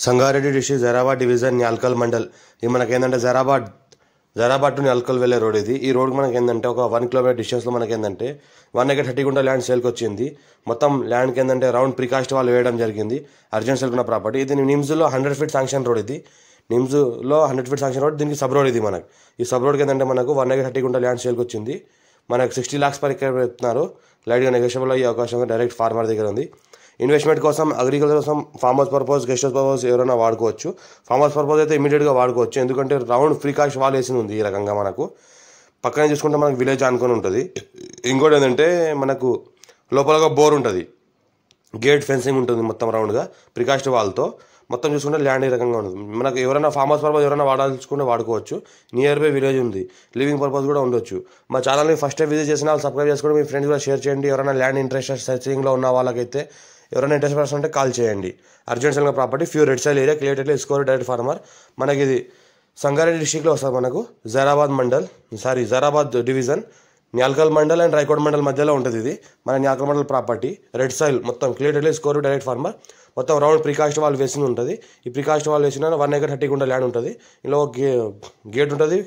Sangareddy district Zaheerabad division Nyalkal mandal. ఇది మనకేంటంటే Zaheerabad to Nyalkal వెళ్ళే రోడ్ ఇది. ఈ రోడ్కి మనకి ఏంటంటే ఒక 1 కిలోమీటర్ డిస్టెన్స్లో మనకి ఏంటంటే 1 acre 30 గుంట ల్యాండ్ సేల్కి వచ్చింది. మొత్తం ల్యాండ్కి ఏంటంటే రౌండ్ ప్రీకాస్ట్ వాళ్ళు వేయడం జరిగింది. అర్జెంట్ సేల్ ఉన్న ప్రాపర్టీ ఇది. నిమ్స్లో 100 feet శాంక్షన్ రోడ్ ఇది. నిమ్స్లో 100 feet శాంక్షన్ రోడ్, దీనికి సబ్ రోడ్ ఇది. మనకు ఈ సబ్ రోడ్కి ఏంటంటే మనకు 1 acre 30 గుంట ల్యాండ్ సేల్కి వచ్చింది. మనకు 60 lakhs per acre పెడుతున్నారు. లైట్గా నెగోషియబుల్ అయ్యే అవకాశం డైరెక్ట్ ఫార్మర్ దగ్గర ఉంది. ఇన్వెస్ట్మెంట్ కోసం, అగ్రికల్చర్ కోసం, farm house purpose, guest house purpose ఎవరైనా వాడుకోవచ్చు. ఫార్మ్ హౌస్ పర్పస్ అయితే ఇమీడియట్గా వాడుకోవచ్చు, ఎందుకంటే రౌండ్ ఫ్రీ కాస్ట్ వాల్ వేసి ఉంది. ఈ రకంగా మనకు పక్కనే చూసుకుంటే మనకు విలేజ్ అనుకొని ఉంటుంది. ఇంకోటి ఏంటంటే మనకు లోపలగా బోర్ ఉంటుంది, గేట్ ఫెన్సింగ్ ఉంటుంది మొత్తం రౌండ్గా ప్రికాస్ట్ వాల్తో. మొత్తం చూసుకుంటే ల్యాండ్ ఈ రకంగా ఉంటుంది. మనకు ఎవరైనా ఫార్మ్ హౌస్ పర్పస్ ఎవరైనా వాడాల్చుకుంటే వాడుకోవచ్చు. నియర్ బై విలేజ్ ఉంది, లివింగ్ పర్పస్ కూడా ఉండొచ్చు. మా ఛానల్ని ఫస్ట్ టైం విజిట్ చేసిన వాళ్ళు సబ్స్క్రైబ్ చేసుకుంటే మీ ఫ్రెండ్స్ కూడా షేర్ చేయండి. ఎవరైనా ల్యాండ్ ఇంట్రెస్ట్ సర్చింగ్లో ఉన్న వాళ్ళకైతే ఎవరైనా ఇంట్రెస్ట్ పర్సన్ ఉంటే కాల్ చేయండి. Urgent sell property pure red soil area, clearly score direct farmer. మనకి ఇది సంగారెడ్డి డిస్ట్రిక్ట్లో వస్తుంది. మనకు జైరాబాద్ డివిజన్ న్యాల్కల్ మండల్ అండ్ రాయకోట్ మండల్ మధ్యలో ఉంటుంది. ఇది మన Nyalkal mandal property, red soil మొత్తం క్లియర్లీ స్కోర్ డైరెక్ట్ ఫార్మర్. మొత్తం రౌండ్ ప్రీకాస్ట్ వాల్ వేసింది ఉంటుంది. ఈ ప్రీకాస్ట్ వాల్ వేసిన 1 acre 30 గుంట ల్యాండ్ ఉంటుంది. ఇందులో గేట్ ఉంటుంది,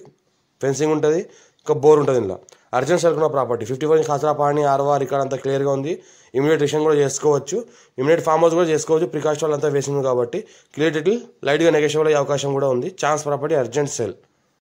ఫెన్సింగ్ ఉంటుంది, ఇంకా బోర్ ఉంటుంది. ఇందులో అర్జెంట్ సెల్కున్న ప్రాపర్టీ 51 ఖాసరా పాణి ఆర్వార్ ఇక్కడ అంతా క్లియర్గా ఉంది. ఇమీడియట్ రిషన్ కూడా చేసుకోవచ్చు, ఇమీడియట్ ఫార్మ్ హౌస్ కూడా చేసుకోవచ్చు. ప్రికాస్ట్ వాల్ అంతా వేసింది కాబట్టి క్లియర్ డీటెయిల్ లైట్గా నెగోషియబుల్ అయ్యే అవకాశం కూడా ఉంది. Chance property, urgent cell.